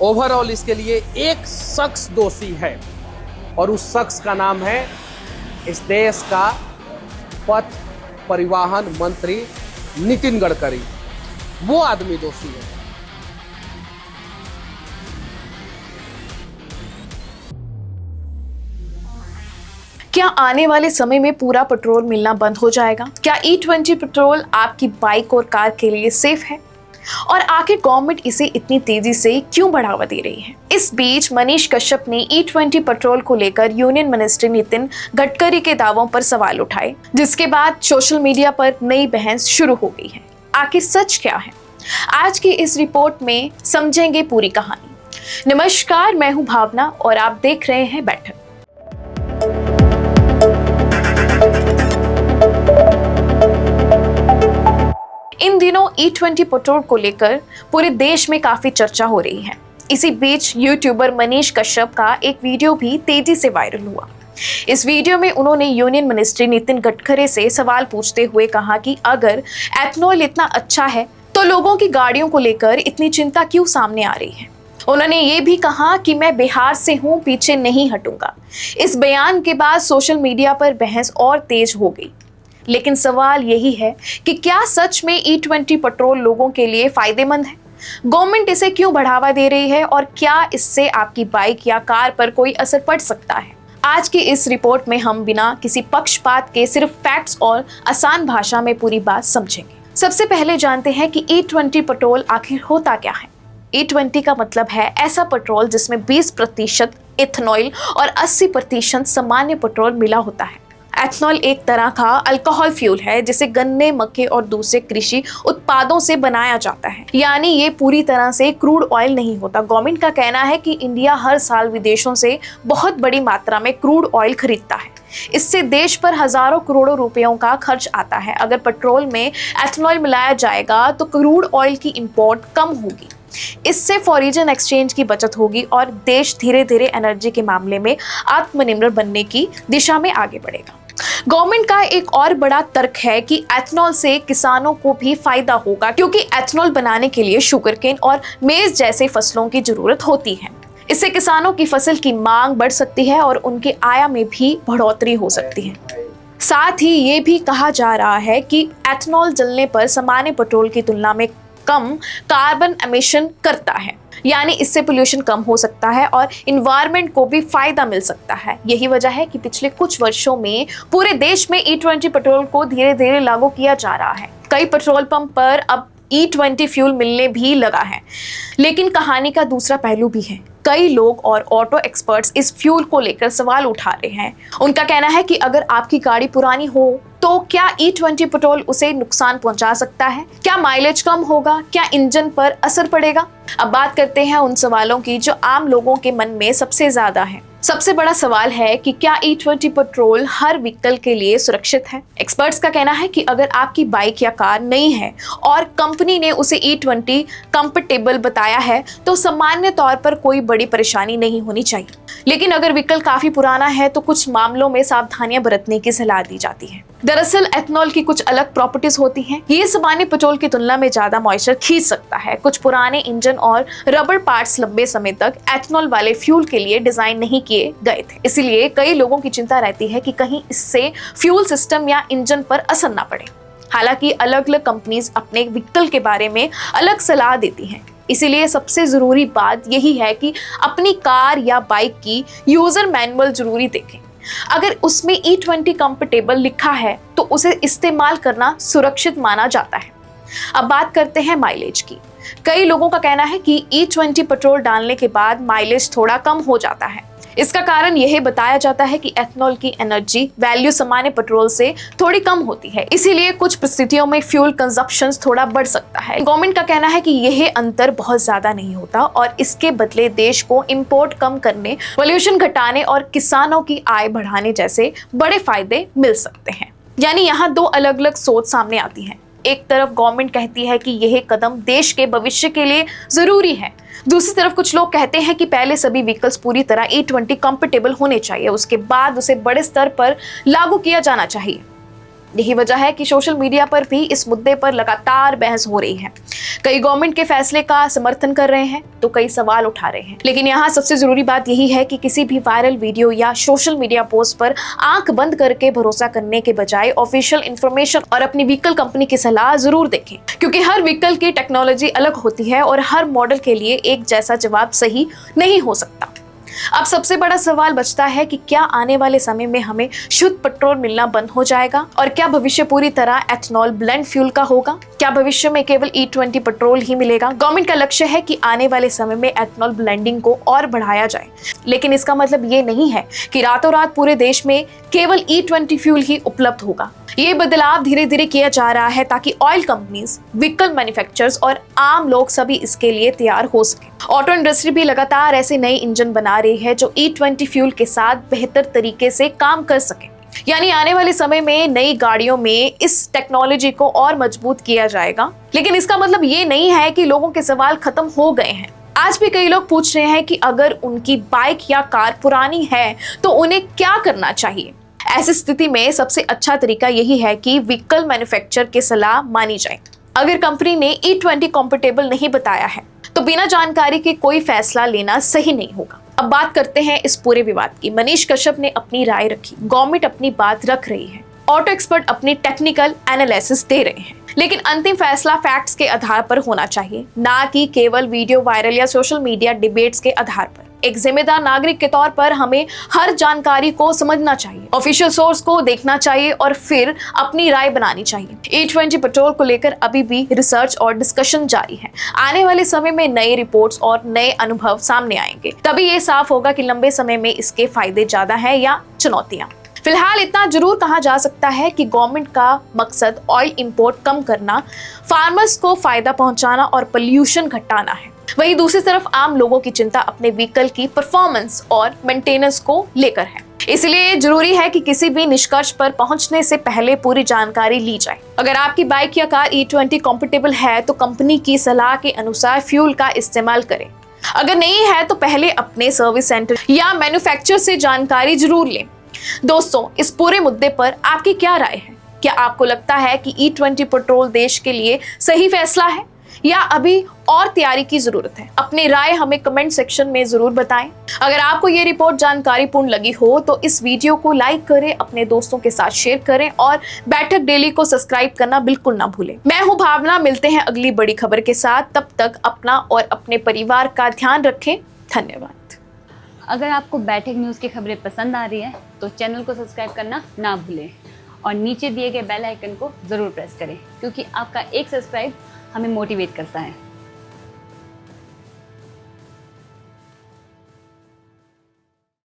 Overall इसके लिए एक शख्स दोषी है और उस शख्स का नाम है इस देश का पथ परिवहन मंत्री नितिन गडकरी। वो आदमी दोषी है। क्या आने वाले समय में पूरा पेट्रोल मिलना बंद हो जाएगा? क्या E20 पेट्रोल आपकी बाइक और कार के लिए सेफ है? और आखिर गवर्नमेंट इसे इतनी तेजी से क्यों बढ़ावा दे रही है? इस बीच मनीष कश्यप ने E20 पेट्रोल को लेकर यूनियन मिनिस्टर नितिन गडकरी के दावों पर सवाल उठाए, जिसके बाद सोशल मीडिया पर नई बहस शुरू हो गई है। आखिर सच क्या है? आज की इस रिपोर्ट में समझेंगे पूरी कहानी। नमस्कार, मैं हूं भावना और आप देख रहे हैं बैठक। इन दिनों E20 पेट्रोल को लेकर पूरे देश में काफी चर्चा हो रही है। इसी बीच यूट्यूबर मनीष कश्यप का एक वीडियो भी तेजी से वायरल हुआ। इस वीडियो में उन्होंने यूनियन मिनिस्टर नितिन गडकरी से सवाल पूछते हुए कहा कि अगर एथनॉल इतना अच्छा है तो लोगों की गाड़ियों को लेकर इतनी चिंता क्यों सामने आ रही है। उन्होंने ये भी कहा कि मैं बिहार से हूं, पीछे नहीं हटूंगा। इस बयान के बाद सोशल मीडिया पर बहस और तेज हो गई। लेकिन सवाल यही है कि क्या सच में E20 पेट्रोल लोगों के लिए फायदेमंद है? गवर्नमेंट इसे क्यों बढ़ावा दे रही है और क्या इससे आपकी बाइक या कार पर कोई असर पड़ सकता है? आज की इस रिपोर्ट में हम बिना किसी पक्षपात के सिर्फ फैक्ट्स और आसान भाषा में पूरी बात समझेंगे। सबसे पहले जानते हैं कि E20 पेट्रोल आखिर होता क्या है। E20 का मतलब है ऐसा पेट्रोल जिसमें 20% इथेनॉल और 80% सामान्य पेट्रोल मिला होता है। एथनॉल एक तरह का अल्कोहल फ्यूल है जिसे गन्ने, मक्के और दूसरे कृषि उत्पादों से बनाया जाता है, यानी ये पूरी तरह से क्रूड ऑयल नहीं होता। गवर्नमेंट का कहना है कि इंडिया हर साल विदेशों से बहुत बड़ी मात्रा में क्रूड ऑयल खरीदता है। इससे देश पर हजारों करोड़ों रुपयों का खर्च आता है। अगर पेट्रोल में एथनॉल मिलाया जाएगा तो क्रूड ऑयल की इंपोर्ट कम होगी। इससे फॉरेन एक्सचेंज की बचत होगी और देश धीरे धीरे एनर्जी के मामले में आत्मनिर्भर बनने की दिशा में आगे बढ़ेगा। गवर्नमेंट का एक और बड़ा तर्क है कि एथनॉल से किसानों को भी फायदा होगा, क्योंकि एथनॉल बनाने के लिए शुगरकेन और मेज जैसे फसलों की जरूरत होती है। इससे किसानों की फसल की मांग बढ़ सकती है और उनकी आय में भी बढ़ोतरी हो सकती है। साथ ही ये भी कहा जा रहा है कि एथनॉल जलने पर सामान्य पेट्रोल की तुलना में कम कार्बन एमिशन करता है, यानी इससे पोल्यूशन कम हो सकता है और इन्वायरमेंट को भी फायदा मिल सकता है। यही वजह है कि पिछले कुछ वर्षों में पूरे देश में E20 पेट्रोल को धीरे धीरे लागू किया जा रहा है। कई पेट्रोल पंप पर अब E20 फ्यूल मिलने भी लगा है। लेकिन कहानी का दूसरा पहलू भी है। कई लोग और ऑटो एक्सपर्ट्स इस फ्यूल को लेकर सवाल उठा रहे हैं। उनका कहना है कि अगर आपकी गाड़ी पुरानी हो तो क्या E20 पेट्रोल उसे नुकसान पहुंचा सकता है? क्या माइलेज कम होगा? क्या इंजन पर असर पड़ेगा? अब बात करते हैं उन सवालों की जो आम लोगों के मन में सबसे ज्यादा है। सबसे बड़ा सवाल है कि क्या E20 पेट्रोल हर व्हीकल के लिए सुरक्षित है? एक्सपर्ट्स का कहना है कि अगर आपकी बाइक या कार नई है और कंपनी ने उसे E20 कंपैटिबल बताया है तो सामान्य तौर पर कोई बड़ी परेशानी नहीं होनी चाहिए। लेकिन अगर व्हीकल काफी पुराना है तो कुछ मामलों में सावधानियां बरतने की सलाह दी जाती है। दरअसल एथनॉल की कुछ अलग प्रॉपर्टीज होती हैं। ये सामान्य पेट्रोल की तुलना में ज्यादा मॉइस्चर खींच सकता है। कुछ पुराने इंजन और रबर पार्ट्स लंबे समय तक एथनॉल वाले फ्यूल के लिए डिजाइन नहीं किए गए थे। इसलिए कई लोगों की चिंता रहती है कि कहीं इससे फ्यूल सिस्टम या इंजन पर असर ना पड़े। हालांकि अलग अलग कंपनीज अपने व्हीकल के बारे में अलग सलाह देती हैं। इसीलिए सबसे जरूरी बात यही है कि अपनी कार या बाइक की यूजर मैनुअल जरूरी देखें। अगर उसमें E20 कंपैटिबल लिखा है तो उसे इस्तेमाल करना सुरक्षित माना जाता है। अब बात करते हैं माइलेज की। कई लोगों का कहना है कि E20 पेट्रोल डालने के बाद माइलेज थोड़ा कम हो जाता है। इसका कारण यह बताया जाता है कि एथनॉल की एनर्जी वैल्यू सामान्य पेट्रोल से थोड़ी कम होती है, इसीलिए कुछ परिस्थितियों में फ्यूल कंजप्शन थोड़ा बढ़ सकता है। गवर्नमेंट का कहना है कि यह अंतर बहुत ज्यादा नहीं होता और इसके बदले देश को इंपोर्ट कम करने, पोल्यूशन घटाने और किसानों की आय बढ़ाने जैसे बड़े फायदे मिल सकते हैं। यानी यहाँ दो अलग अलग सोच सामने आती है। एक तरफ गवर्नमेंट कहती है कि यह कदम देश के भविष्य के लिए जरूरी है। दूसरी तरफ कुछ लोग कहते हैं कि पहले सभी व्हीकल्स पूरी तरह E20 कंपैटिबल होने चाहिए, उसके बाद उसे बड़े स्तर पर लागू किया जाना चाहिए। यही वजह है कि सोशल मीडिया पर भी इस मुद्दे पर लगातार बहस हो रही है। कई गवर्नमेंट के फैसले का समर्थन कर रहे हैं तो कई सवाल उठा रहे हैं। लेकिन यहाँ सबसे जरूरी बात यही है कि किसी भी वायरल वीडियो या सोशल मीडिया पोस्ट पर आंख बंद करके भरोसा करने के बजाय ऑफिशियल इंफॉर्मेशन और अपनी व्हीकल कंपनी की सलाह जरूर देखें, क्योंकि हर व्हीकल की टेक्नोलॉजी अलग होती है और हर मॉडल के लिए एक जैसा जवाब सही नहीं हो सकता। अब सबसे बड़ा सवाल बचता है कि क्या आने वाले समय में हमें शुद्ध पेट्रोल मिलना बंद हो जाएगा और क्या भविष्य पूरी तरह एथनॉल ब्लेंड फ्यूल का होगा? क्या भविष्य में केवल E20 पेट्रोल ही मिलेगा? गवर्नमेंट का लक्ष्य है कि आने वाले समय में एथनॉल ब्लेंडिंग को और बढ़ाया जाए, लेकिन इसका मतलब ये नहीं है कि रातों रात पूरे देश में केवल E20 फ्यूल ही उपलब्ध होगा। ये बदलाव धीरे धीरे किया जा रहा है ताकि ऑयल कंपनीज, व्हीकल मैन्युफैक्चरर्स और आम लोग सभी इसके लिए तैयार हो सके। ऑटो इंडस्ट्री भी लगातार ऐसे नए इंजन बना रही है जो E20 फ्यूल के साथ बेहतर तरीके से काम कर सके। यानी आने वाले समय में नई गाड़ियों में इस टेक्नोलॉजी को और मजबूत किया जाएगा। लेकिन इसका मतलब ये नहीं है कि लोगों के सवाल खत्म हो गए हैं। आज भी कई लोग पूछ रहे हैं कि अगर उनकी बाइक या कार पुरानी है तो उन्हें क्या करना चाहिए। ऐसी स्थिति में सबसे अच्छा तरीका यही है कि व्हीकल मैन्युफैक्चरर की सलाह मानी जाए। अगर कंपनी ने E20 कंपैटिबल नहीं बताया है तो बिना जानकारी के कोई फैसला लेना सही नहीं होगा। अब बात करते हैं इस पूरे विवाद की। मनीष कश्यप ने अपनी राय रखी, गवर्नमेंट अपनी बात रख रही है, ऑटो एक्सपर्ट अपनी टेक्निकल एनालिसिस दे रहे हैं, लेकिन अंतिम फैसला फैक्ट्स के आधार पर होना चाहिए, ना कि केवल वीडियो वायरल या सोशल मीडिया डिबेट्स के आधार पर। एक जिम्मेदार नागरिक के तौर पर हमें हर जानकारी को समझना चाहिए, ऑफिशियल सोर्स को देखना चाहिए और फिर अपनी राय बनानी चाहिए। E20 पेट्रोल को लेकर अभी भी रिसर्च और डिस्कशन जारी है। आने वाले समय में नए रिपोर्ट्स और नए अनुभव सामने आएंगे, तभी ये साफ होगा कि लंबे समय में इसके फायदे ज्यादा है या चुनौतियां। फिलहाल इतना जरूर कहा जा सकता है कि गवर्नमेंट का मकसद ऑयल इंपोर्ट कम करना, फार्मर्स को फायदा पहुंचाना और पोल्यूशन घटाना है। वहीं दूसरी तरफ आम लोगों की चिंता अपने व्हीकल की परफॉर्मेंस और मेंटेनेंस को लेकर है। इसलिए जरूरी है कि किसी भी निष्कर्ष पर पहुंचने से पहले पूरी जानकारी ली जाए। अगर आपकी बाइक या कार E20 कंपैटिबल है तो कंपनी की सलाह के अनुसार फ्यूल का इस्तेमाल करें। अगर नहीं है तो पहले अपने सर्विस सेंटर या मैन्युफैक्चरर से जानकारी जरूर लें। दोस्तों, इस पूरे मुद्दे पर आपकी क्या राय है? क्या आपको लगता है कि E20 पेट्रोल देश के लिए सही फैसला है या अभी और तैयारी की जरूरत है? अपनी राय हमें कमेंट सेक्शन में जरूर बताएं। अगर आपको ये रिपोर्ट जानकारीपूर्ण लगी हो तो इस वीडियो को लाइक करें, अपने दोस्तों के साथ शेयर करें और बैठक डेली को सब्सक्राइब करना बिल्कुल ना भूलें। मैं हूं भावना, मिलते हैं अगली बड़ी खबर के साथ। तब तक अपना और अपने परिवार का ध्यान रखें। धन्यवाद। अगर आपको बैठक न्यूज़ की खबरें पसंद आ रही हैं तो चैनल को सब्सक्राइब करना ना भूलें और नीचे दिए गए बेल आइकन को ज़रूर प्रेस करें, क्योंकि आपका एक सब्सक्राइब हमें मोटिवेट करता है।